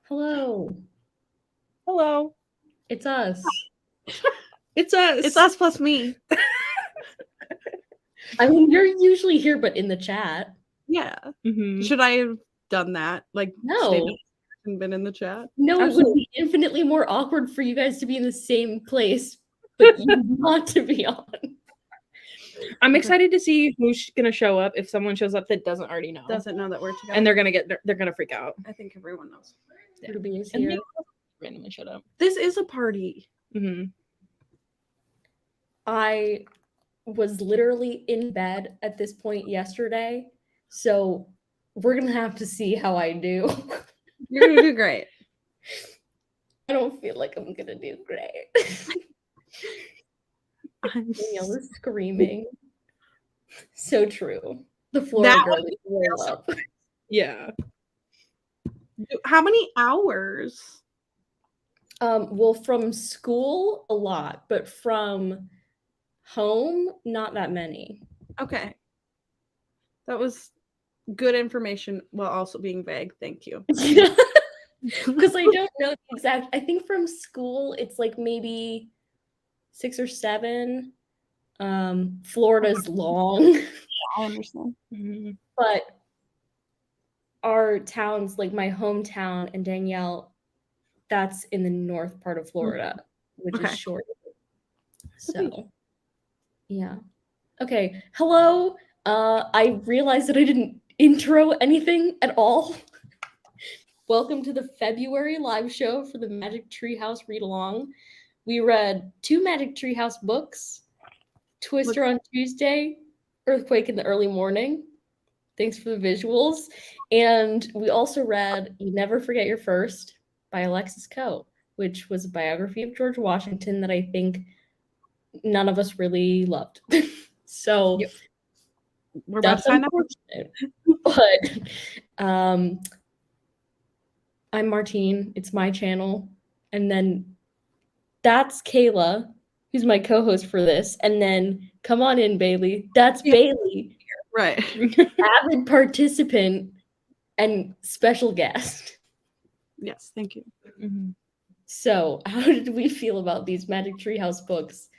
Hello. Hello. It's us. It's us. It's us plus me. I mean, you're usually here, but in the chat. Yeah. Mm-hmm. Should I have done that? Like, No. and been in the chat? No, it would be infinitely more awkward for you guys to be in the same place, but you want to be on. I'm excited to see who's gonna show up if someone shows up that doesn't already know. Doesn't know that we're together. And they're gonna freak out. I think everyone knows. Yeah. Ruby is And here. they randomly showed up. This is a party. Mm-hmm. I was literally in bed at this point yesterday, so we're gonna have to see how I do. You're gonna do great. I don't feel like I'm gonna do great. Danielle is screaming. So true. The Florida girl is roll up. Yeah. How many hours? Well, from school, a lot, but from home, not that many. Okay. That was good information while also being vague. Thank you. Because I don't know the exact. I think from school, it's like maybe 6 or 7. Florida's long. I understand. Mm-hmm. But our towns, like my hometown and Danielle, that's in the north part of Florida, which is short. So, yeah. Okay. Hello. I realized that I didn't intro anything at all. Welcome to the February live show for the Magic Treehouse Read Along. We read 2 Magic Treehouse books, Twister on Tuesday, Earthquake in the Early Morning. Thanks for the visuals. And we also read You Never Forget Your First by Alexis Coe, which was a biography of George Washington that I think none of us really loved. So we're about to sign up. But I'm Martine. It's my channel. And then that's Kayla, who's my co-host for this. And then come on in, Bailey. That's Bailey. Right. Avid participant and special guest. Yes, thank you. Mm-hmm. So, how did we feel about these Magic Treehouse books?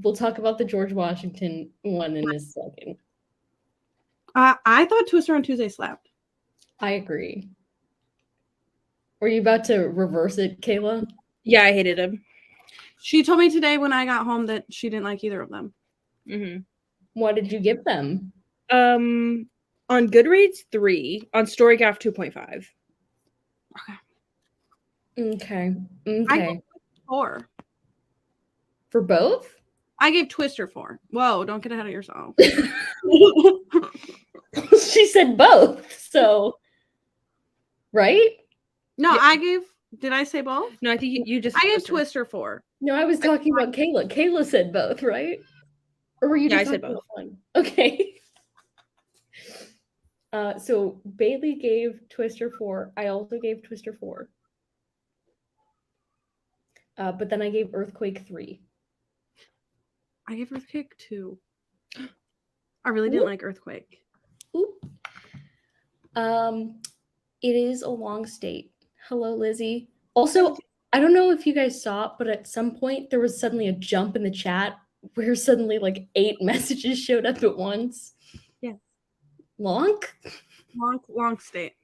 We'll talk about the George Washington one in a second. I thought Twister on Tuesday slapped. I agree. Were you about to reverse it, Kayla? Yeah, I hated him. She told me today when I got home that she didn't like either of them. Mm-hmm. What did you give them? On Goodreads 3, on Storygraph 2.5. Okay. I gave 4. For both? I gave Twister 4. Whoa, don't get ahead of yourself. She said both, so right? No, Yeah. Did I say both? No, I think you just. I gave Twister 4. No, I was talking about Kayla. Kayla said both, right? Or were you just I said talking both. about one? Okay. So Bailey gave Twister 4. I also gave Twister 4. But then I gave Earthquake 3. I gave Earthquake 2. I really didn't like Earthquake. Oop. It is a long state. Hello, Lizzie. Also, I don't know if you guys saw it, but at some point there was suddenly a jump in the chat where suddenly like 8 messages showed up at once. Yeah. Long state.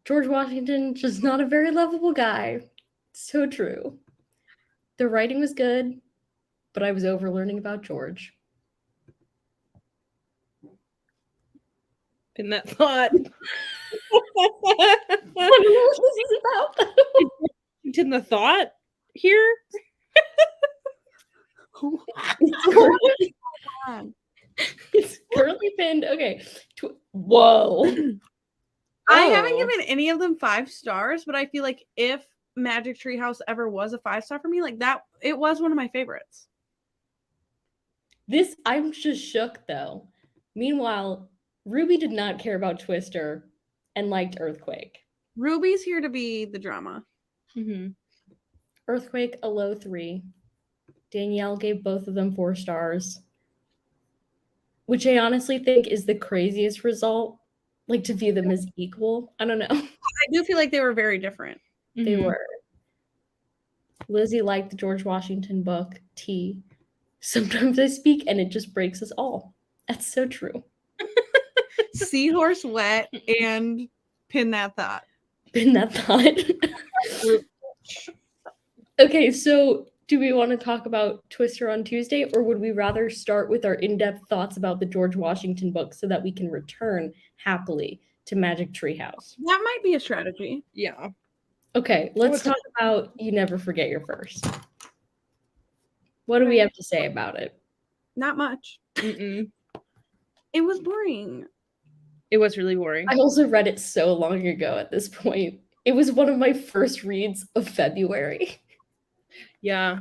George Washington, just not a very lovable guy. So true. The writing was good, but I was over learning about George. In that thought. I don't know what this is about. In the thought here? It's currently pinned. Okay. Whoa. I haven't given any of them 5 stars, but I feel like if Magic Treehouse ever was a 5-star for me, like that, it was one of my favorites. I'm just shook though. Meanwhile, Ruby did not care about Twister and liked Earthquake. Ruby's here to be the drama. Mm-hmm. Earthquake, a low 3. Danielle gave both of them 4 stars, which I honestly think is the craziest result like to view them as equal. I don't know. I do feel like they were very different. They Mhm. were. Lizzie liked the George Washington book, T. Sometimes I speak and it just breaks us all. That's so true. Seahorse wet and pin that thought. Been that thought. Okay, so do we want to talk about Twister on Tuesday, or would we rather start with our in-depth thoughts about the George Washington book so that we can return happily to Magic Treehouse? That might be a strategy. Yeah. Okay, let's talk about You Never Forget Your First. What do we have to say about it? Not much. Mm-mm. It was boring. It was really boring. I also read it so long ago at this point. It was one of my first reads of February. Yeah.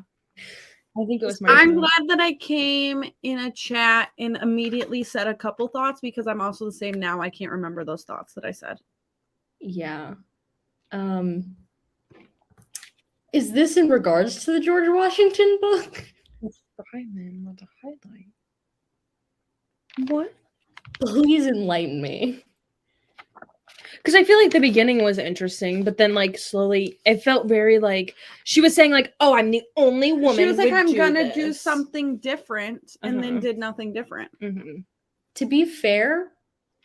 I think it was my I'm turn. glad that I came in a chat and immediately said a couple thoughts because I'm also the same now. I can't remember those thoughts that I said. Yeah. Is this in regards to the George Washington book? Simon with a highlight. What? Please enlighten me. Because I feel like the beginning was interesting, but then like slowly it felt very like she was saying like, "Oh, I'm the only woman." She was like, "I'm gonna this. do something different," and then Uh-huh. did nothing different. Mm-hmm. To be fair,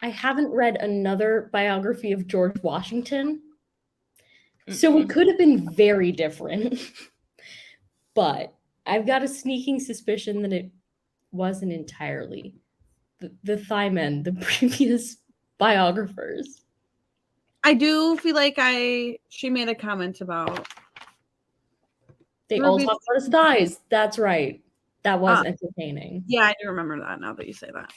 I haven't read another biography of George Washington, so it could have been very different. But I've got a sneaking suspicion that it wasn't entirely the Thymen, the previous biographers. I do feel like she made a comment about They all Ruby's- talk about his thighs. That's right. That was entertaining. Yeah, I do remember that now that you say that.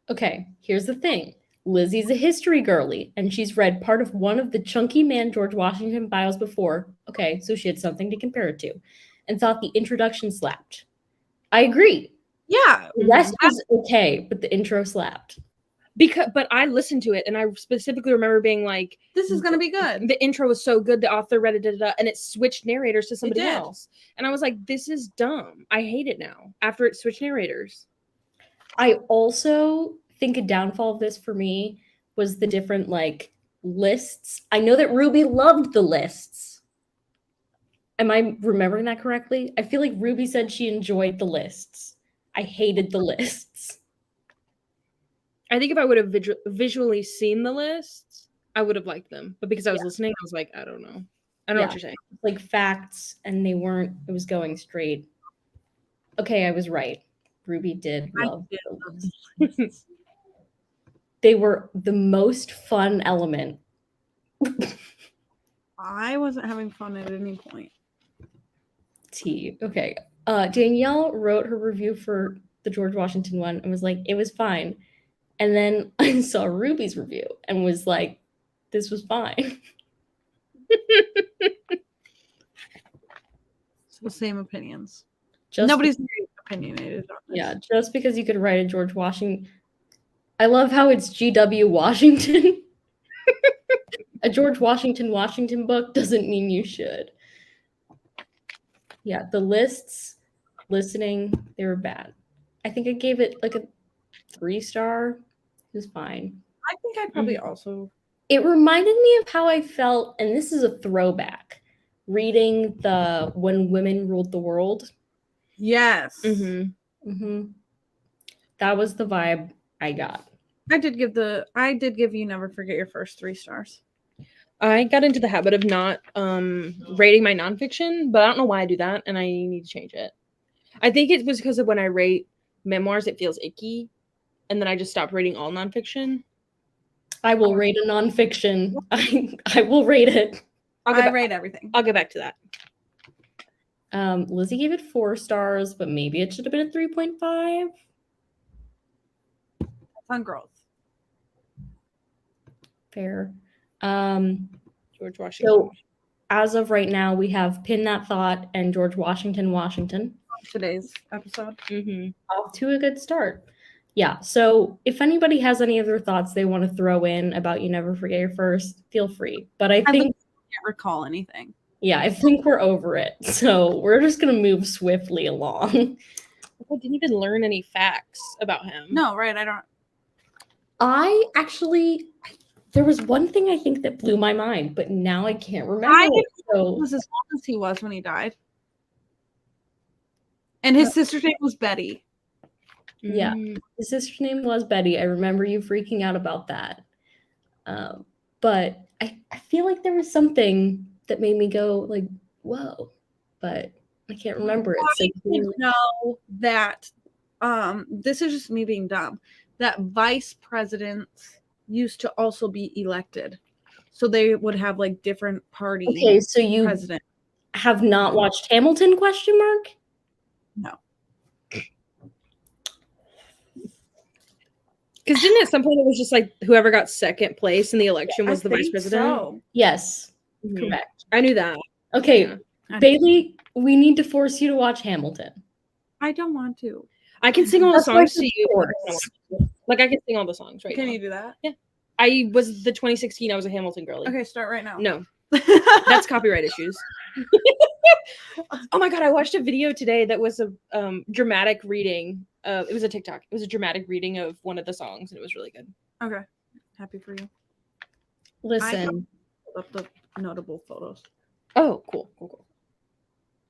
Okay, here's the thing. Lizzie's a history girly, and she's read part of one of the chunky man George Washington bios before. Okay, so she had something to compare it to, and thought the introduction slapped. I agree. Yeah, The rest was okay, but the intro slapped. But I listened to it and I specifically remember being like, this is gonna be good. the intro was so good, the author read it, and it switched narrators to somebody did. else. And I was like, this is dumb. I hate it now after it switched narrators. I also think a downfall of this for me was the different like lists. I know that Ruby loved the lists. Am I remembering that correctly? I feel like Ruby said she enjoyed the lists. I hated the lists. I think if I would have visually seen the lists, I would have liked them. But because I was listening, I was like, I don't know. I don't know what you're saying. Like facts, and they weren't, it was going straight. Okay, I was right. Ruby did love the lists. They were the most fun element. I wasn't having fun at any point. T. Okay. Danielle wrote her review for the George Washington one and was like, it was fine. And then I saw Ruby's review and was like, this was fine. So same opinions. Just Nobody's very opinionated on this. Yeah, just because you could write a George Washington. I love how it's G.W. Washington. A George Washington book doesn't mean you should. Yeah, the lists, listening, they were bad. I think I gave it like a 3-star. It was fine. I think I'd probably also. It reminded me of how I felt, and this is a throwback, reading the When Women Ruled the World. Yes. That was the vibe I got. I did give You Never Forget Your First 3 stars. I got into the habit of not rating my nonfiction, but I don't know why I do that, and I need to change it. I think it was because of when I rate memoirs, it feels icky, and then I just stopped rating all nonfiction. I will rate a nonfiction. I will rate it. I rate everything. I'll get back to that. Lizzie gave it 4 stars, but maybe it should have been a 3.5. That's on growth. Fair. George Washington. So as of right now, we have Pin That Thought and George Washington. Today's episode. Off to a good start. Yeah, so if anybody has any other thoughts they want to throw in about You Never Forget Your First, feel free. But I think Can't recall anything. Yeah, I think we're over it. So we're just going to move swiftly along. I didn't even learn any facts about him. No, right. I don't. There was one thing I think that blew my mind, but now I can't remember. He So was as old as he was when he died. And his sister's name was Betty. Yeah. his sister's name was Betty. I remember you freaking out about that. But I feel like there was something that made me go like, whoa, but I can't remember it. So I didn't know that this is just me being dumb, that vice presidents used to also be elected. So they would have like different party okay, so you president. have not watched Hamilton, question mark? No. Because didn't at some point it was just like whoever got second place in the election was the vice president? So. Yes, Mhm. correct. I knew that. Okay, Yeah. Bailey, we need to force you to watch Hamilton. I don't want to. I can sing all the That's like songs to you. force. Like I can sing all the songs right Can now. you do that? I was the 2016. I was a Hamilton girlie. Okay, start right now. No, that's copyright issues. Oh my god! I watched a video today that was a dramatic reading. It was a TikTok. It was a dramatic reading of one of the songs, and it was really good. Okay. Happy for you. Listen, Pull up the notable photos. Oh, cool.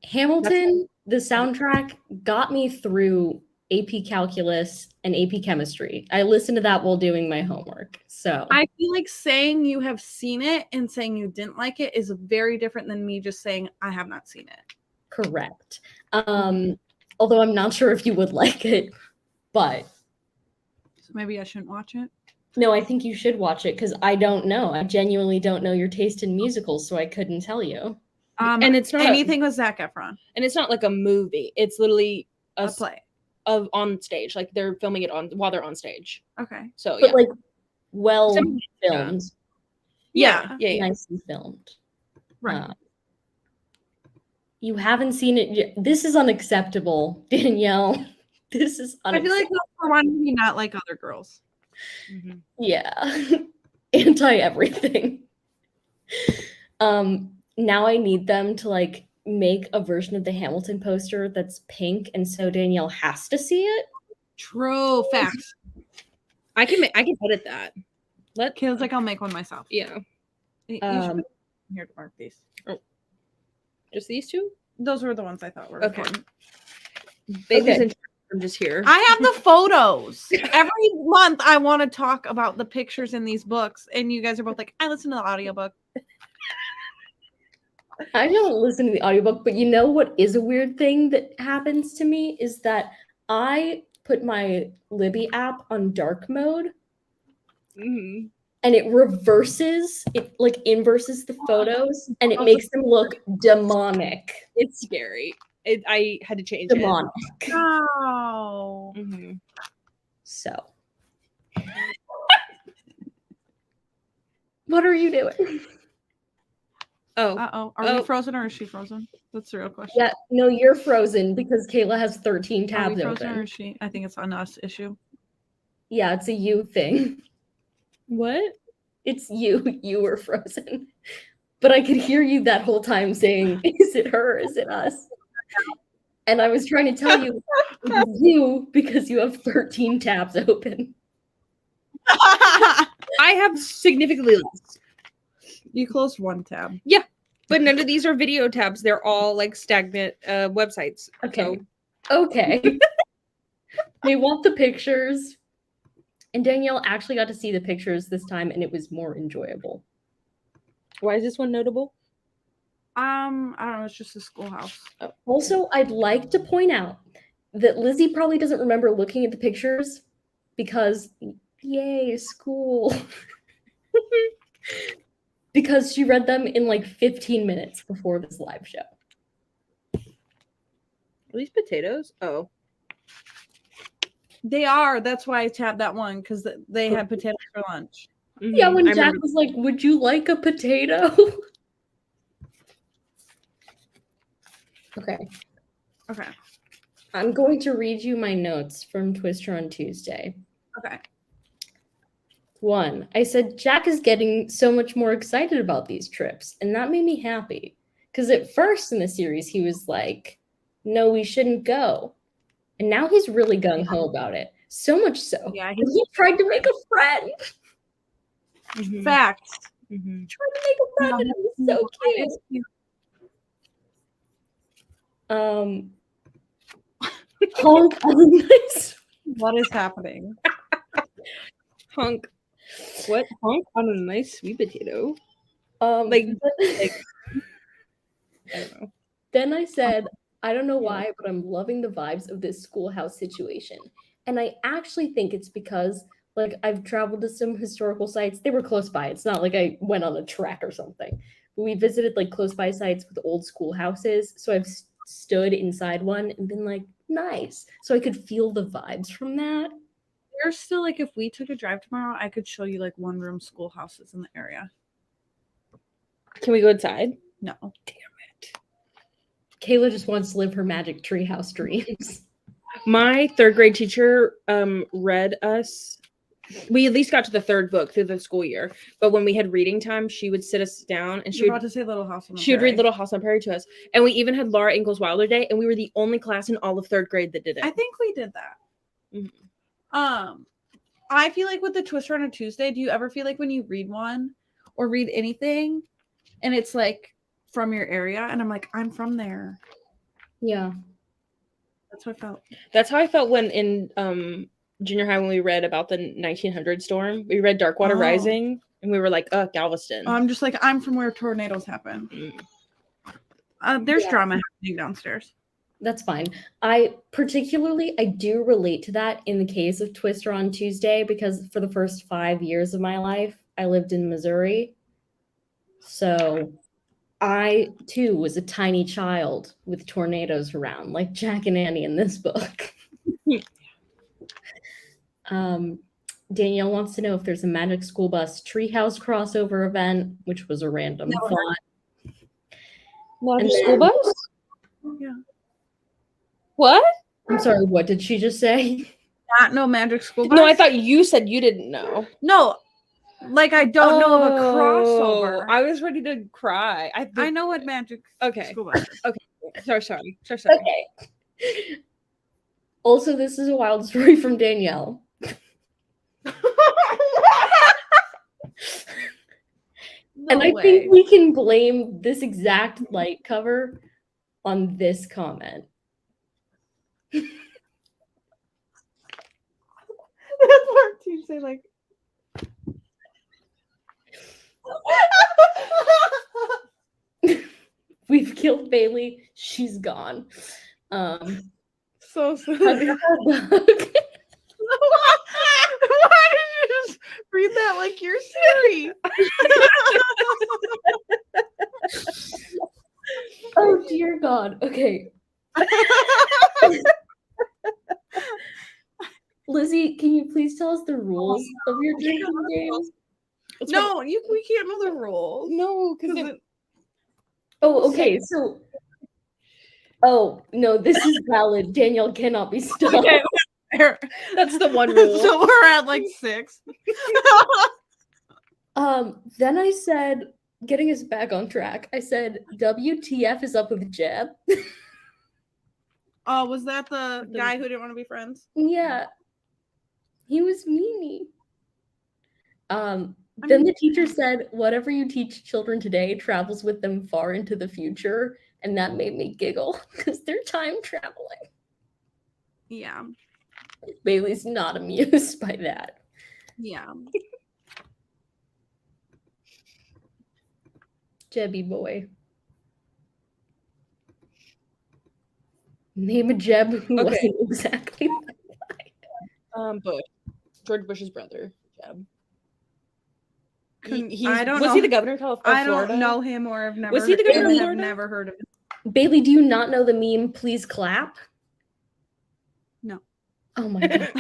Hamilton, the soundtrack got me through AP Calculus and AP Chemistry. I listened to that while doing my homework. So I feel like saying you have seen it and saying you didn't like it is very different than me just saying I have not seen it. correct. Although I'm not sure if you would like it, but So maybe I shouldn't watch it. no, I think you should watch it because I don't know. I genuinely don't know your taste in musicals, so I couldn't tell you. And it's not anything with Zac Efron. And it's not like a movie. It's literally A play. of on stage. Like they're filming it on while they're on stage. Okay. So But yeah. like well Some- filmed, Yeah. nicely filmed. Right. You haven't seen it yet. This is unacceptable, Danielle. This is I feel like unacceptable. that's for one me not like other girls. Mhm. Yeah. Anti everything. Now I need them to like make a version of the Hamilton poster that's pink, and so Danielle has to see it. True facts. I can edit that. Kayla's like, I'll make one myself. Yeah. You should Um, here to mark these. Just these two? Those were the ones I thought were Okay. important. Bailey's Okay. in charge. I'm just here. I have the photos. Every month I want to talk about the pictures in these books, and you guys are both like, I listen to the audiobook. I don't listen to the audiobook, but you know what is a weird thing that happens to me is that I put my Libby app on dark mode Mhm. and it reverses, it like inverses the photos and it makes them look demonic. It's scary. I had to change Demonic. Oh. it. Mhm. So. What are you doing? Oh, Uh-oh. Are Oh. we frozen or is she frozen? That's the real question. Yeah, no, you're frozen because Kayla has 13 Are tabs we frozen or open. is she? I think it's on us issue. Yeah, it's a you thing. what? It's you. You were frozen. But I could hear you that whole time saying, is it her? Is it us? And I was trying to tell you, it's you because you have 13 tabs open. I have significantly less. You closed one tab. But none of these are video tabs. They're all like stagnant websites. Okay. So, Okay. They want the pictures. And Danielle actually got to see the pictures this time, and it was more enjoyable. why is this one notable? I don't know. It's just a schoolhouse. Also, I'd like to point out that Lizzie probably doesn't remember looking at the pictures because, yay, school. Because she read them in like 15 minutes before this live show. Are these potatoes? Oh. They are. That's why I tabbed that one because they had potatoes for lunch. Yeah, Mhm. when I Jack remember- was like, would you like a potato? Okay. Okay. I'm going to read you my notes from Twister on Tuesday. Okay. 1, I said, Jack is getting so much more excited about these trips, and that made me happy. Because at first in the series, he was like, no, we shouldn't go. And now he's really gung-ho about it. So much so. Yeah, He tried to make a friend. Mhm. Facts. Mhm. Tried to make a friend, and it was so cute. Honk on a nice. What is happening? Honk. What? Honk on a nice sweet potato. Like, I don't know. then I said, I don't know why, but I'm loving the vibes of this schoolhouse situation. And I actually think it's because, like, I've traveled to some historical sites. They were close by. It's not like I went on a trek or something. But we visited, like, close by sites with old schoolhouses. So I've stood inside one and been like, nice. So I could feel the vibes from that. There's still, like, if we took a drive tomorrow, I could show you, like, one-room schoolhouses in the area. Can we go inside? No. Kayla just wants to live her magic treehouse dreams. My third grade teacher read us. We at least got to the third book through the school year, but when we had reading time, she would sit us down and she You're would about to say Little House on the she would read Prairie. Little House on Prairie to us. And we even had Laura Ingalls Wilder Day, and we were the only class in all of third grade that did it. I think we did that. Mhm. I feel like with the Twister on a Tuesday, do you ever feel like when you read one or read anything and it's like from your area and I'm like, I'm from there. Yeah. That's what I felt. That's how I felt when in junior high when we read about the 1900 storm. We read Darkwater Rising, and we were like, Galveston. I'm just like, I'm from where tornadoes happen. There's drama happening downstairs. That's fine. I do relate to that in the case of Twister on Tuesday because for the first 5 years of my life, I lived in Missouri. So I too was a tiny child with tornadoes around, like Jack and Annie in this book. Danielle wants to know if there's a Magic School Bus Treehouse crossover event, which was a random thought. Magic School Bus? Yeah. What? I'm sorry, what did she just say? Not no Magic School Bus? No, I thought you said you didn't know. No, like I don't know of a crossover. I was ready to cry. I know what Magic School Bus is. Okay. Sorry. Okay. Also, this is a wild story from Danielle. And I think we can blame this exact light cover on this comment. That's what teams say, like. We've killed Bailey. She's gone. So silly. Why did you just read that like you're Siri? Oh dear God. Okay. Lizzie, can you please tell us the rules of your drinking game? No, we can't know the rules. No, because Oh, okay. So, oh no, this is valid. Danielle cannot be stopped. Okay. that's the one rule. So we're at like 6. Then I said, getting us back on track, I said, WTF is up with Jeb. Oh, was that the guy who didn't want to be friends? Yeah. He was meanie. Then the teacher said, whatever you teach children today travels with them far into the future. And that made me giggle because they're time traveling. Yeah. Bailey's not amused by that. Yeah. Jebby boy. Name a Jeb who wasn't exactly Bush. George Bush's brother, Jeb. I don't was know. he the governor of Florida? I don't know him or have never. Was he the governor of I've Florida? never heard of him. Bailey, do you not know the meme, please clap? No. Oh my God.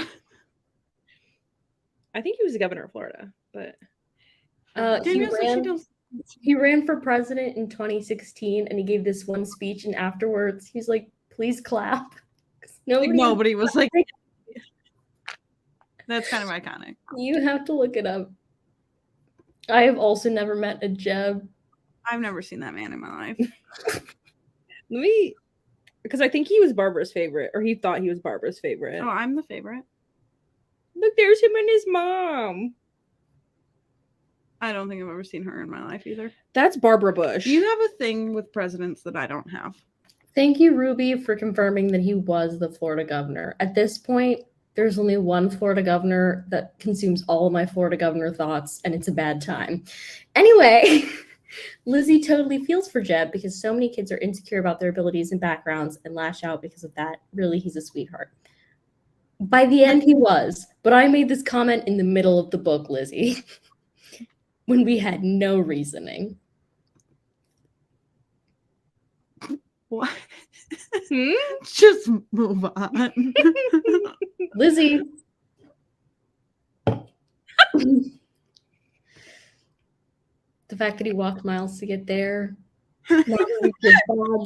I think he was the governor of Florida, but he ran for president in 2016 and he gave this one speech and afterwards he's like, please clap. Nobody was like, that's kind of iconic. You have to look it up. I have also never met a Jeb. I've never seen that man in my life. because I think he was Barbara's favorite, or he thought he was Barbara's favorite. Oh, I'm the favorite. Look, there's him and his mom. I don't think I've ever seen her in my life either. That's Barbara Bush. You have a thing with presidents that I don't have. Thank you, Ruby, for confirming that he was the Florida governor. At this point, there's only one Florida governor that consumes all of my Florida governor thoughts, and it's a bad time. Anyway, Lizzie totally feels for Jeb because so many kids are insecure about their abilities and backgrounds and lash out because of that. Really, he's a sweetheart. By the end, he was, but I made this comment in the middle of the book, Lizzie, when we had no reasoning. What? Just move on. Lizzie. The fact that he walked miles to get there.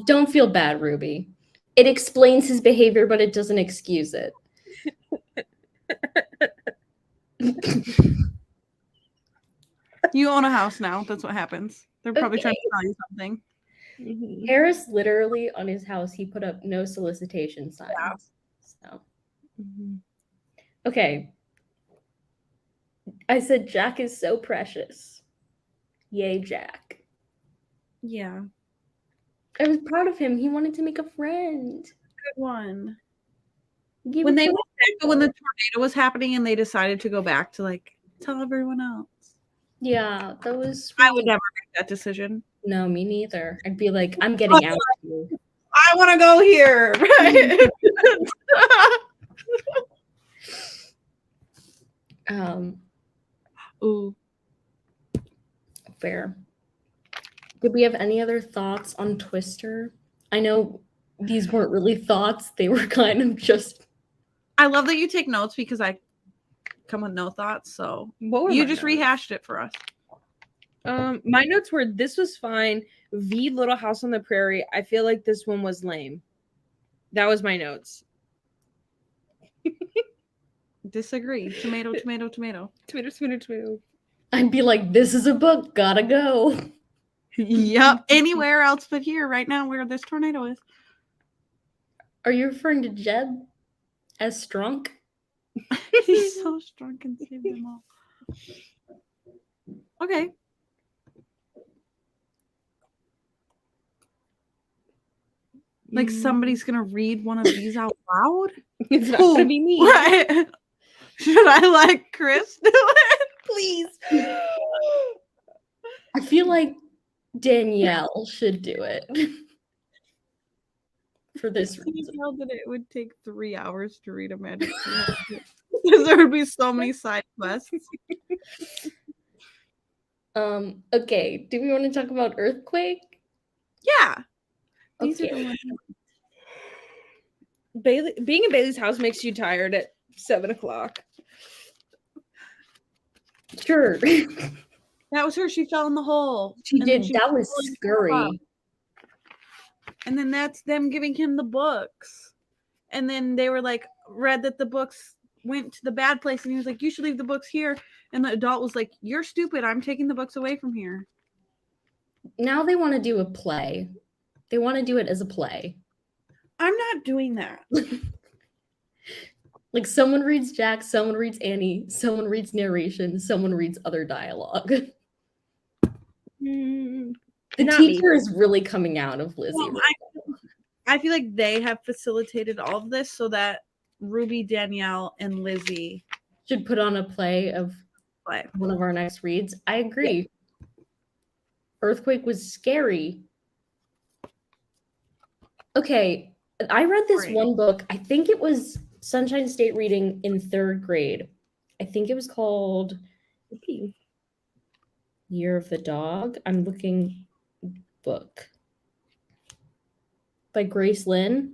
Don't feel bad, Ruby. It explains his behavior, but it doesn't excuse it. You own a house now. That's what happens. They're probably trying Okay. to tell you something. Harris literally on his house, he put up no solicitation signs. Yeah. So okay. I said Jack is so precious. Yay, Jack. Yeah. I was proud of him. He wanted to make a friend. Good one. Give When it they to went back, when the tornado was happening and they decided to go back to like tell everyone else. Yeah, that was sweet. I would never make that decision. No, me neither. I'd be like, I'm getting out of here. I want to go here. Right? Ooh. Fair. Did we have any other thoughts on Twister? I know these weren't really thoughts. They were kind of just. I love that you take notes because I come with no thoughts. So you just rehashed it for us. My notes were this was fine. V Little House on the Prairie. I feel like this one was lame. That was my notes. Disagree. Tomato, tomato, tomato. Tomato, tomato, tomato. I'd be like, this is a book. Gotta go. Yep. Anywhere else but here, right now, where this tornado is. Are you referring to Jeb as Strunk? He's so strong and saved them all. Okay. Like somebody's gonna read one of these out loud? It's not gonna be me. Right. Should I let Chris do it? Please. I feel like Danielle should do it. For this Can you reason. tell that it would take 3 hours to read a magic because there would be so many side quests. Okay. Do we want to talk about Earthquake? Yeah. These are Okay. the ones. Being in Bailey's house makes you tired at 7:00. Sure. That was her. She fell in the hole. She And then did. That was falling scary. up. And then that's them giving him the books. And then they were like, read that the books went to the bad place. And he was like, you should leave the books here. And the adult was like, you're stupid. I'm taking the books away from here. Now they want to do a play. They want to do it as a play. I'm not doing that. Like someone reads Jack, someone reads Annie, someone reads narration, someone reads other dialogue. The Not teacher me. is really coming out of Lizzie. Well, I feel like they have facilitated all of this so that Ruby, Danielle, and Lizzie Should put on a play of play. one of our next reads. I agree. Earthquake was scary. Okay, I read this Great. one book. I think it was Sunshine State reading in 3rd grade. I think it was called Year of the Dog. I'm looking book by Grace Lynn.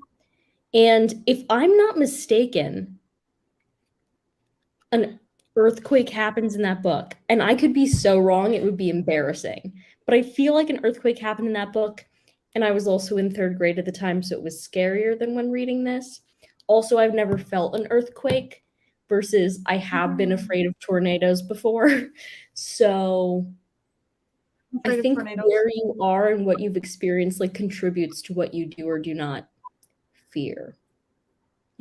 And if I'm not mistaken, an earthquake happens in that book. And I could be so wrong, it would be embarrassing. But I feel like an earthquake happened in that book. And I was also in 3rd grade at the time, so it was scarier than when reading this. Also, I've never felt an earthquake versus I have been afraid of tornadoes before. So I think where you are and what you've experienced like contributes to what you do or do not fear.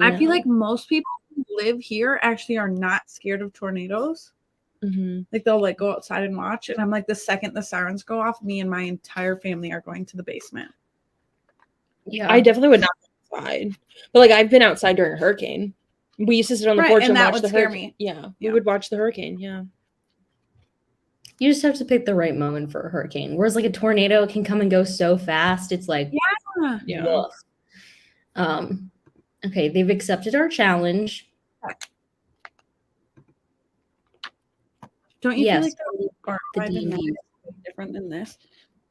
I feel like most people who live here actually are not scared of tornadoes. Like they'll like go outside and watch, and I'm like, the second the sirens go off, me and my entire family are going to the basement. Yeah. I definitely would not go outside. But like I've been outside during a hurricane. We used to sit on the Right, porch and and that watch would the scare hurricane. me. Yeah, we Yeah. would watch the hurricane. Yeah. You just have to pick the right moment for a hurricane. Whereas like a tornado can come and go so fast. It's like, Yeah. woof. Okay, they've accepted our challenge. Don't you Yes, feel like that or the I didn't know D&D. it's different than this?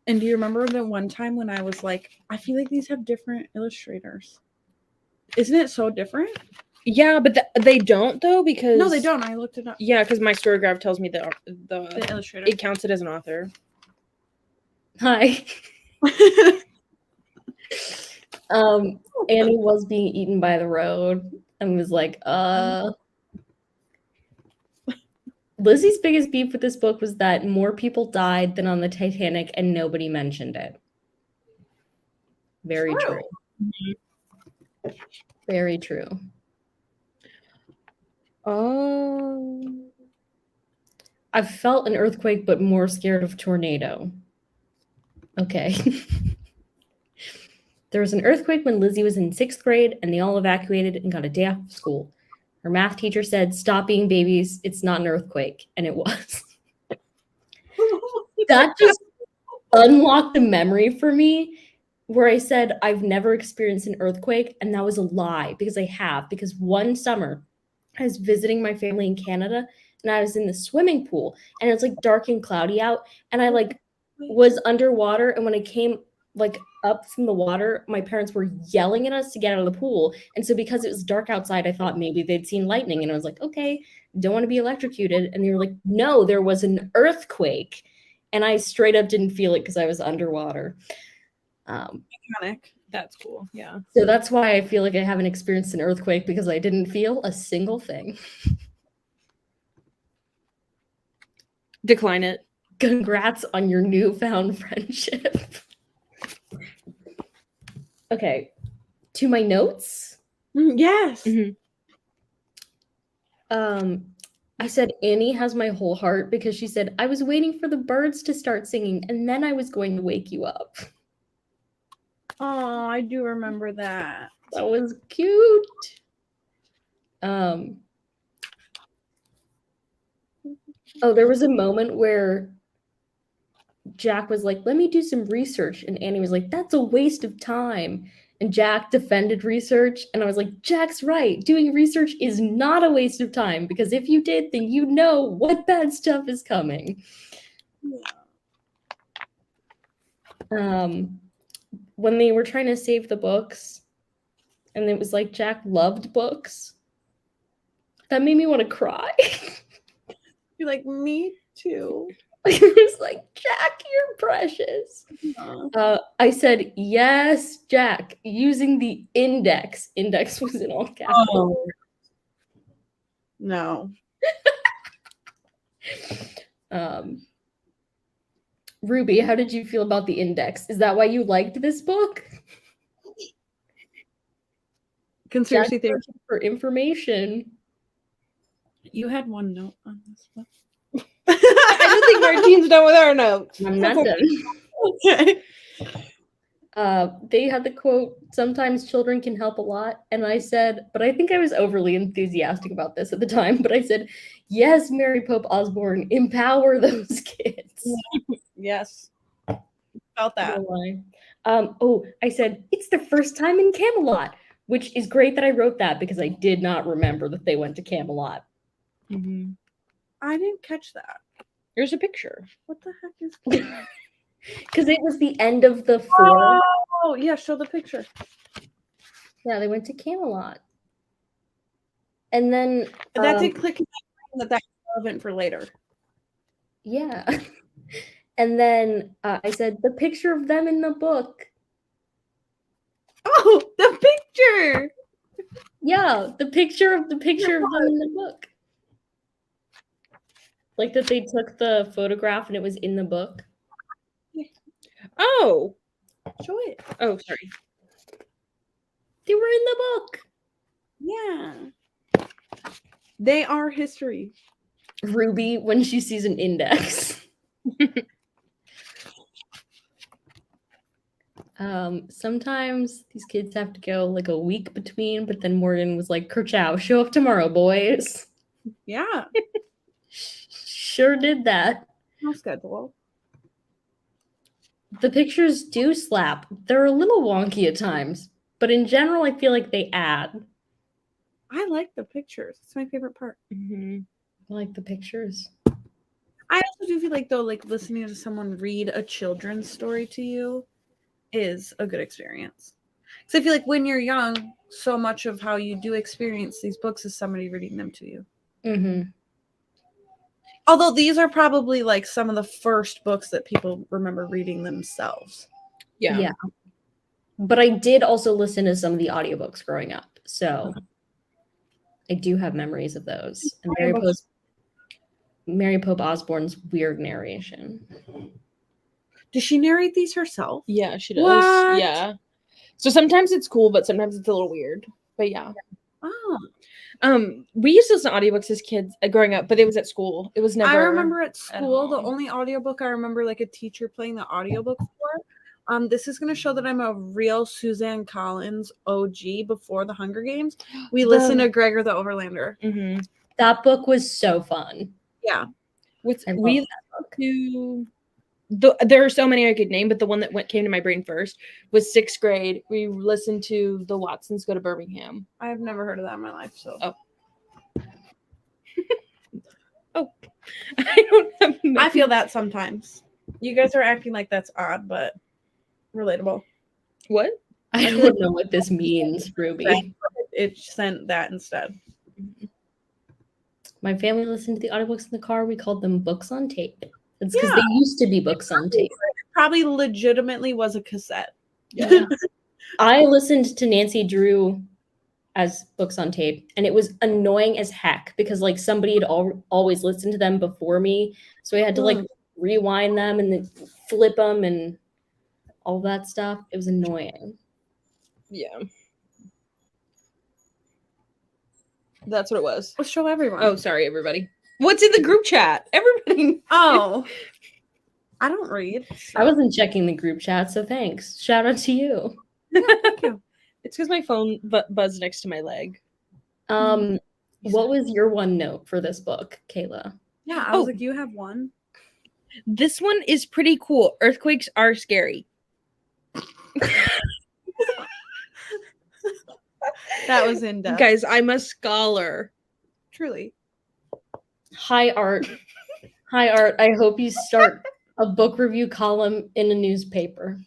And do you remember the one time when I was like, I feel like these have different illustrators? Isn't it so different? Yeah, but they don't though because No, they don't. I looked it up. Yeah, because my storygraph tells me that The illustrator. it counts it as an author. Hi. Annie was being eaten by the road and was like, Lizzie's biggest beef with this book was that more people died than on the Titanic and nobody mentioned it. Very true. Very true. I've felt an earthquake, but more scared of tornado. Okay. There was an earthquake when Lizzie was in 6th grade, and they all evacuated and got a day off of school. Her math teacher said, "Stop being babies. It's not an earthquake." And it was. That just unlocked a memory for me where I said, I've never experienced an earthquake. And that was a lie because I have. Because one summer, I was visiting my family in Canada and I was in the swimming pool and it was like dark and cloudy out. And I like was underwater. And when I came like up from the water, my parents were yelling at us to get out of the pool. And so because it was dark outside, I thought maybe they'd seen lightning. And I was like, okay, don't want to be electrocuted. And they were like, no, there was an earthquake. And I straight up didn't feel it because I was underwater. Iconic. That's cool. Yeah. So that's why I feel like I haven't experienced an earthquake because I didn't feel a single thing. Decline it. Congrats on your newfound friendship. Okay, to my notes. Yes. I said Annie has my whole heart because she said I was waiting for the birds to start singing and then I was going to wake you up. Oh, I do remember that. That was cute. Oh, there was a moment where Jack was like, let me do some research. And Annie was like, that's a waste of time. And Jack defended research. And I was like, Jack's right. Doing research is not a waste of time because if you did, then you know what bad stuff is coming. When they were trying to save the books, and it was like Jack loved books, that made me want to cry. You're like, me too. It was like, Jack, you're precious. I said, yes, Jack, using the index. Index was in all caps. Oh. No. Ruby, how did you feel about the index? Is that why you liked this book? Conspiracy Jack theory. for information. You had one note on this one. I don't think Martine's done with our notes. I'm not done. Okay. They had the quote, sometimes children can help a lot. And I said, but I think I was overly enthusiastic about this at the time, but I said, yes, Mary Pope Osborne, empower those kids. Yes. Felt that. I said, it's their first time in Camelot, which is great that I wrote that because I did not remember that they went to Camelot. I didn't catch that. There's a picture. What the heck is that? Because it was the end of the 4. Oh, yeah, show the picture. Yeah, they went to Camelot. And then That did click in my brain that's relevant for later. Yeah. And then I said, the picture of them in the book. Oh, the picture. Yeah, the picture of them in the book. Like that they took the photograph and it was in the book. Oh. Show it. Oh, sorry. They were in the book. Yeah. They are history. Ruby when she sees an index. Sometimes these kids have to go like a week between, but then Morgan was like, Kerchow, show up tomorrow, boys. Yeah. Sure did that. No schedule. The pictures do slap. They're a little wonky at times, but in general, I feel like they add. I like the pictures. It's my favorite part. Mm-hmm. I like the pictures. I also do feel like though, like listening to someone read a children's story to you is a good experience. Because I feel like when you're young, so much of how you do experience these books is somebody reading them to you. Mm-hmm. Although these are probably like some of the first books that people remember reading themselves. Yeah. But I did also listen to some of the audiobooks growing up. So I do have memories of those. And Mary Pope Osborne's weird narration. Does she narrate these herself? Yeah, she does. What? Yeah. So sometimes it's cool, but sometimes it's a little weird. But yeah. Oh. We used to listen to audiobooks as kids growing up, but it was at school. It was never. I remember at school, the home. only audiobook I remember like a teacher playing the audiobook for. This is going to show that I'm a real Suzanne Collins OG before the Hunger Games. We listened to Gregor the Overlander. Mm-hmm. That book was so fun. Yeah. We to there are so many I could name, but the one that came to my brain first was 6th grade. We listened to The Watsons Go to Birmingham. I've never heard of that in my life. So I don't have I feel that sometimes. You guys are acting like that's odd, but relatable. What? I don't know what this means, Ruby. It sent that instead. My family listened to the audiobooks in the car. We called them books on tape. It's because they used to be books on tape. Probably legitimately was a cassette. Yeah. I listened to Nancy Drew as books on tape, and it was annoying as heck because like somebody had always listened to them before me, so I had to like rewind them and then flip them and all that stuff. It was annoying. Yeah. That's what it was. Let's show everyone. Oh, sorry, everybody. What's in the group chat? Everybody. Oh. I don't read. I wasn't checking the group chat, so thanks. Shout out to you. Thank you. It's because my phone buzzed next to my leg. What was your one note for this book, Kayla? Yeah, I was like, you have one. This one is pretty cool. Earthquakes are scary. That was in depth. Guys, I'm a scholar. Truly. Hi, Art. Hi, Art. I hope you start a book review column in a newspaper.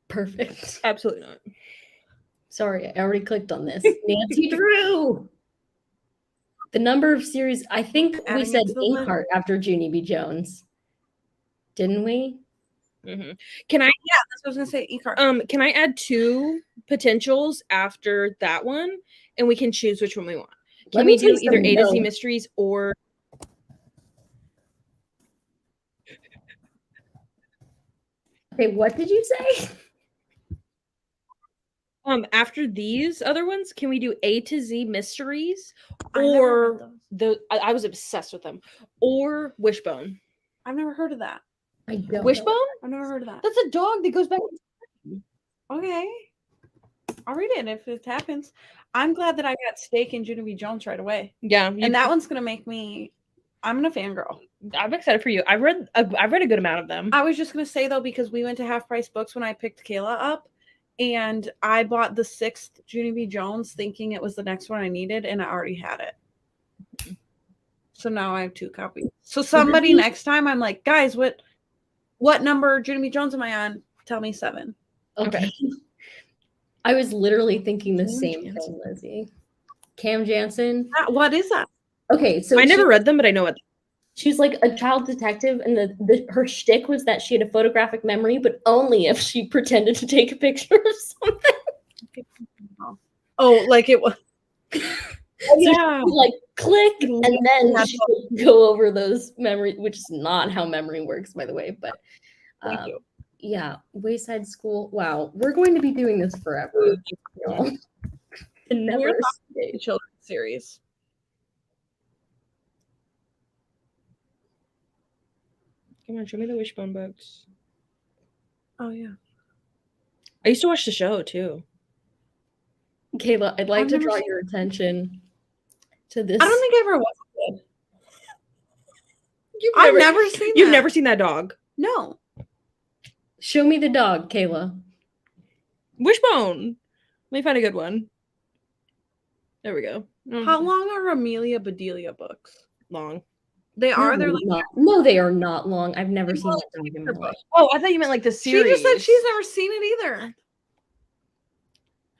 Perfect. Absolutely not. Sorry, I already clicked on this. Nancy Drew. The number of series, I think we said Inkheart after Junie B. Jones. Didn't we? Mm-hmm. Can I? Yeah, that's what I was gonna say. Inkheart. Can I add 2 potentials after that one, and we can choose which one we want? Can we do either A to Z Mysteries or? Okay, what did you say? After these other ones, can we do A to Z Mysteries or I was obsessed with them, or Wishbone? I've never heard of that. I don't. Wishbone? I've never heard of that. That's a dog that goes back. Okay. I'll read it if it happens. I'm glad that I got Steak and Junie B. Jones right away. Yeah, and that one's gonna make me. I'm gonna fangirl. I'm excited for you. I've read a good amount of them. I was just gonna say though, because we went to Half Price Books when I picked Kayla up, and I bought the 6th Junie B. Jones thinking it was the next one I needed, and I already had it. So now I have 2 copies. So somebody next time, I'm like, guys, what number Junie B. Jones am I on? Tell me 7. Okay. I was literally thinking the same thing, Lizzie. Cam Jansen. What is that? Okay, so I never read them, but I know what. She's like a child detective, and her shtick was that she had a photographic memory, but only if she pretended to take a picture of something. Oh, like it was. Yeah. So like click, and then she would go over those memories, which is not how memory works, by the way. But yeah, Wayside School. Wow, we're going to be doing this forever. Never children's series. Come on, show me the Wishbone books. Oh yeah. I used to watch the show too. Kayla, I'd like I've to never draw seen- your attention to this. I don't think I ever watched it. I've never seen You've that. never seen that dog. No. Show me the dog, Kayla. Wishbone. Let me find a good one. There we go. How long are Amelia Bedelia books? long? They are. They're like. No, they are not long. I've never seen that dog in my life. Oh, I thought you meant like the She series. just said she's never seen it either.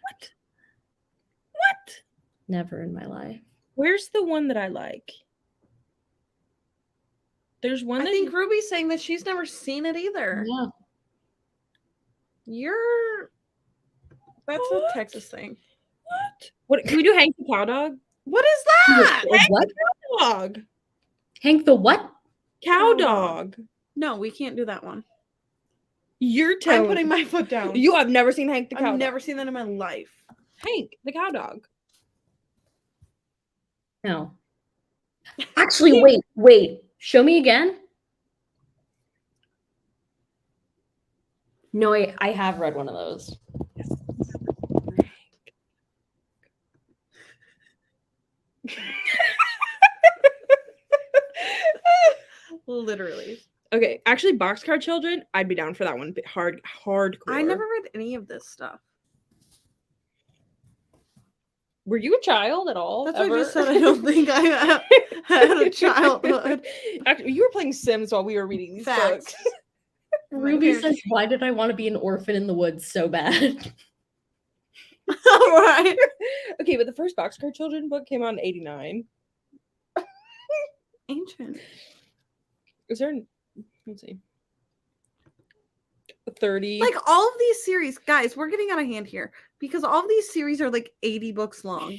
What? What? Never in my life. Where's the one that I like? There's one I that think Ruby's saying that she's never seen it either. Yeah. That's a Texas thing. What? What can we do? Hank the Cow Dog? What is that? What? Dog. Hank the what? Cow Cow Dog. No, we can't do that one. You're I'm telling putting my foot down. You have never seen Hank the Cow I've Dog. never seen that in my life. Hank the Cow Dog. No. Actually, wait. Show me again. No, I have read one of those. Literally. Okay, actually, Boxcar Children, I'd be down for that one. Hardcore. I never read any of this stuff. Were you a child at all? That's what I ever? just said. I don't think I had a childhood. Actually, you were playing Sims while we were reading these Facts. books. Ruby says, "Why did I want to be an orphan in the woods so bad?" All right. Okay, but the first Boxcar Children book came out in '89. Ancient. Is there? Let's see. 30. Like all of these series, guys, we're getting out of hand here because all of these series are like 80 books long.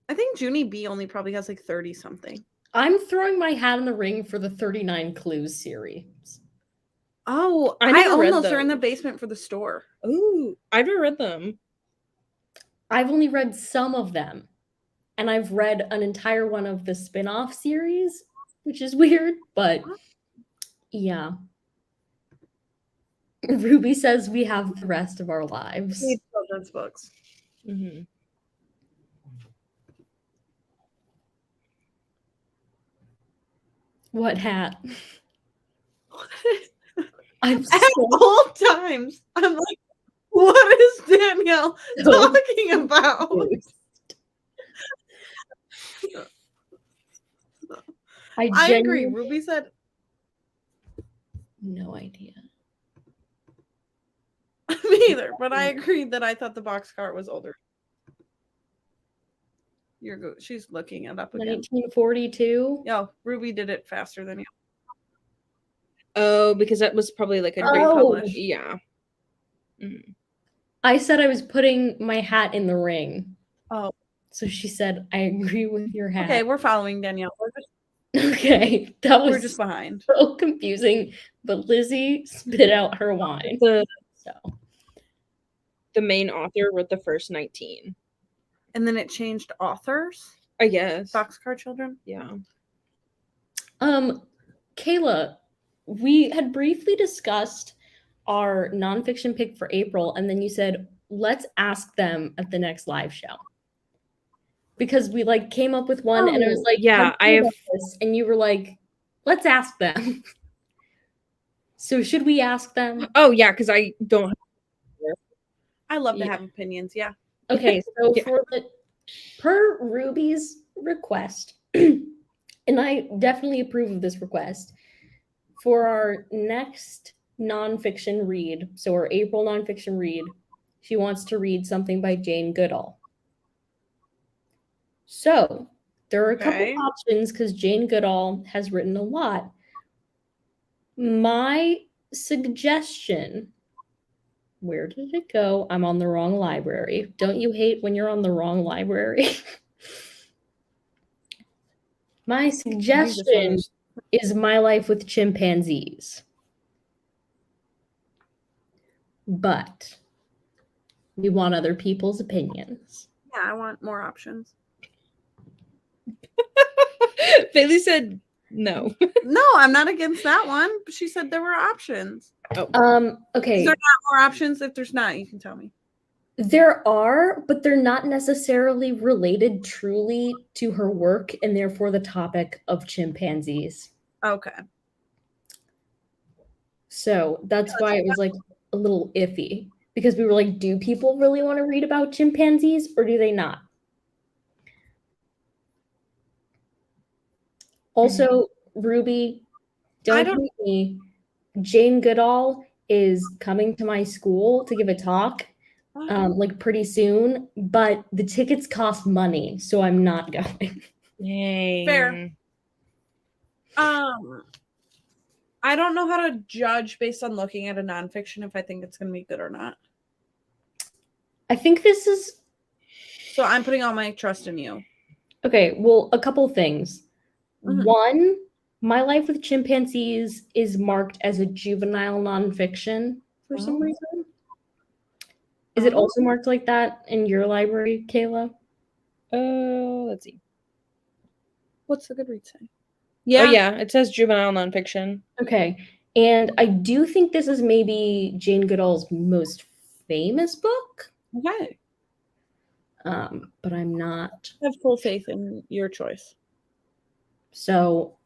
I think Junie B only probably has like 30 something. I'm throwing my hat in the ring for the 39 Clues series. Oh, I I never own read those. They're in the those. basement for the store. Ooh, I've never read them. I've only read some of them, and I've read an entire one of the spin-off series, which is weird, but yeah. Ruby says we have the rest of our lives. Read children's books. Mm-hmm. What hat? I'm At so all times, I'm like, what is Danielle talking about? confused. I agree. genuinely- Ruby said, No idea. me either, but I agreed that I thought the boxcar was older. She's looking it up again. 1942. Yo, Ruby did it faster than you. Oh, because that was probably like a Oh. yeah. Mm. I said I was putting my hat in the ring. Oh. So she said, I agree with your hat. Okay, we're following Danielle. Okay, that We're was just behind. so confusing. But Lizzie spit out her wine. The So main author wrote the first 19. And then it changed authors. I guess. Boxcar Children. Yeah. Kayla, we had briefly discussed our nonfiction pick for April, and then you said, let's ask them at the next live show. Because we like came up with one and I was like, yeah, I have this, and you were like, let's ask them. So should we ask them? Oh yeah, because I don't I love to Yeah. have opinions. Yeah. Okay, so Yeah. for per Ruby's request, and I definitely approve of this request, for our next nonfiction read, so our April nonfiction read, she wants to read something by Jane Goodall. So there are a Okay. couple options because Jane Goodall has written a lot. My suggestion, where did it go? I'm on the wrong library. Don't you hate when you're on the wrong library? My suggestion is My Life with Chimpanzees. But We want other people's opinions. Yeah, I want more options. Bailey said no. No, I'm not against that one. But she said there were options. Okay. Is there not more options? If there's not, you can tell me. There are, but they're not necessarily related truly to her work and therefore the topic of chimpanzees. Okay. So that's why it was like a little iffy because we were like, do people really want to read about chimpanzees or do they not? Also, Ruby, don't hate me. Jane Goodall is coming to my school to give a talk like pretty soon, but the tickets cost money, so I'm not going. Dang. Fair. I don't know how to judge based on looking at a nonfiction if I think it's going to be good or not. I think this is So I'm putting all my trust in you. okay. Well, a couple things. Mhm. One, My Life with Chimpanzees is marked as a juvenile nonfiction for some Oh. reason. Is it also marked like that in your library, Kayla? Let's see. What's the Goodreads say? Yeah. Oh yeah, it says juvenile nonfiction. Okay. And I do think this is maybe Jane Goodall's most famous book. Okay. But I'm not. I have full faith in your choice. So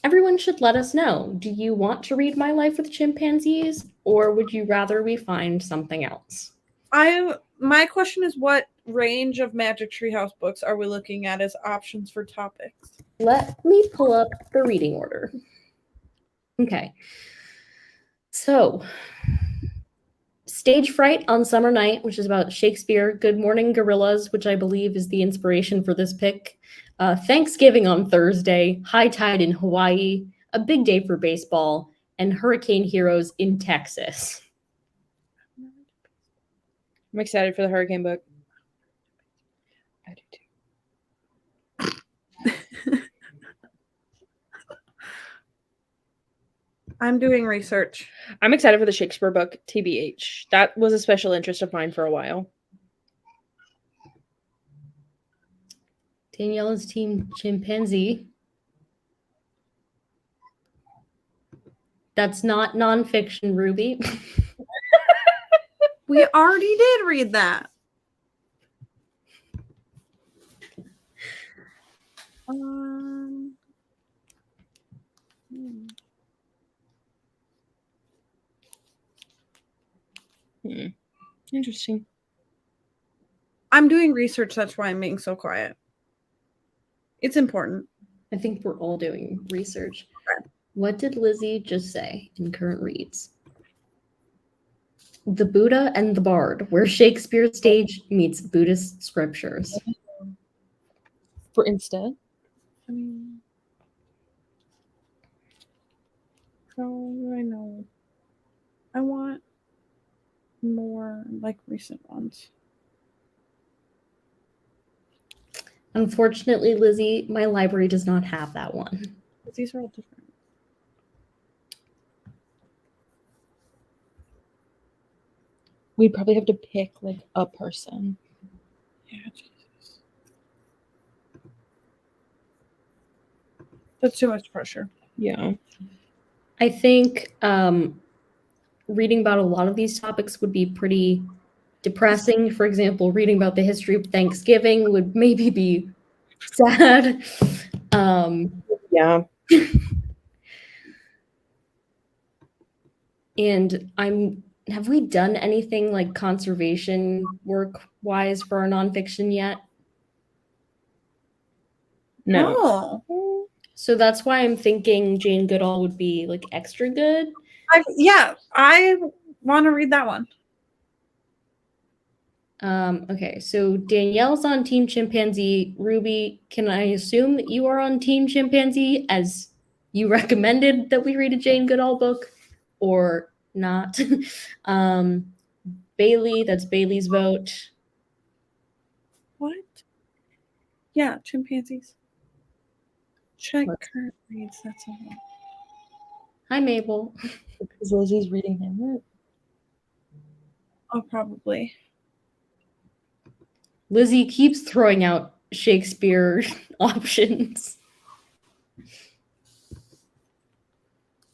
everyone should let us know. Do you want to read My Life with Chimpanzees, or would you rather we find something else? My question is, what range of Magic Treehouse books are we looking at as options for topics? Let me pull up the reading order. Okay. So, Stage Fright on Summer Night, which is about Shakespeare. Good Morning Gorillas, which I believe is the inspiration for this pick. Thanksgiving on Thursday. High Tide in Hawaii. A Big Day for Baseball. And Hurricane Heroes in Texas. I'm excited for the hurricane book. I do too. I'm doing research. I'm excited for the Shakespeare book, TBH. That was a special interest of mine for a while. Daniela's team chimpanzee. That's not nonfiction, Ruby. We already did read that. Interesting. I'm doing research. That's why I'm being so quiet. It's important. I think we're all doing research. What did Lizzie just say in current reads? The Buddha and the Bard, where Shakespeare's stage meets Buddhist scriptures. For instead? I mean, how do I know? I want more like recent ones. Unfortunately, Lizzie, my library does not have that one. These are all different. We'd probably have to pick like a person. Yeah, Jesus. That's too much pressure. Yeah. I think reading about a lot of these topics would be pretty depressing. For example, reading about the history of Thanksgiving would maybe be sad. Yeah. And have we done anything like conservation work wise for our nonfiction yet? No. Oh. So that's why I'm thinking Jane Goodall would be like extra good. I want to read that one. Okay, so Danielle's on Team Chimpanzee. Ruby, can I assume that you are on Team Chimpanzee as you recommended that we read a Jane Goodall book or not? Bailey, that's Bailey's vote. What? Yeah, chimpanzees. Check current reads. That's all. Hi, Mabel. Because Lizzie's reading him. Oh, probably. Lizzie keeps throwing out Shakespeare options.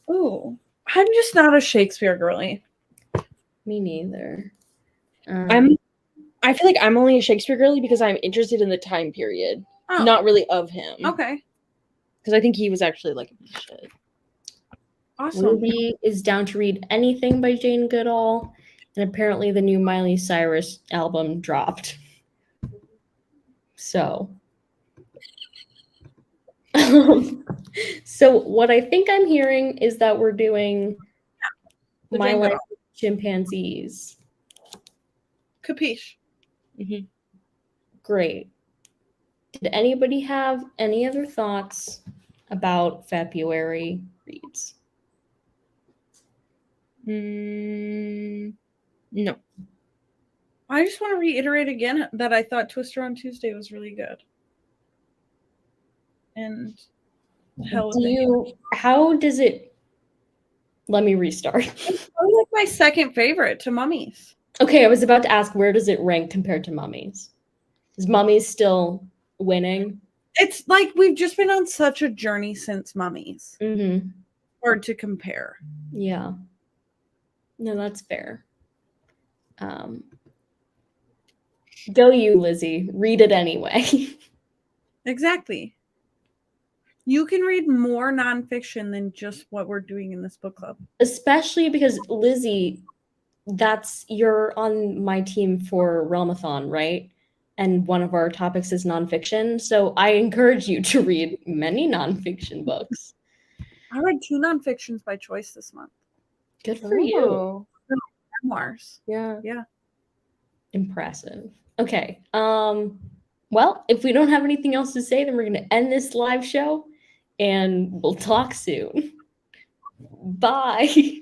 Oh, I'm just not a Shakespeare girly. Me neither. I feel like I'm only a Shakespeare girly because I'm interested in the time period, Oh, not really of him. okay. Because I think he was actually like a piece of shit. Awesome. Lizzie is down to read anything by Jane Goodall, and apparently the new Miley Cyrus album dropped. So, so what I think I'm hearing is that we're doing The My Jane Life Goodall. with Chimpanzees. Capiche. Great. Did anybody have any other thoughts about February reads? No. I just want to reiterate again that I thought Twister on Tuesday was really good. And Hell with the Hammer. How does it? Let me restart. It's probably like my second favorite to Mummies. Okay, I was about to ask, where does it rank compared to Mummies? Is Mummies still winning? It's like we've just been on such a journey since Mummies. Mm-hmm. Hard to compare. Yeah. No, that's fair. Go you, Lizzie. Read it anyway. Exactly. You can read more nonfiction than just what we're doing in this book club. Especially because, Lizzie, you're on my team for Realmathon, right? And one of our topics is nonfiction. So I encourage you to read many nonfiction books. I read 2 nonfictions by choice this month. Good for you. Memoirs. Yeah. Impressive. Okay. Well, if we don't have anything else to say, then we're going to end this live show and we'll talk soon. Bye.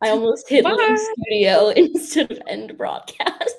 I almost hit leave studio instead of end broadcast.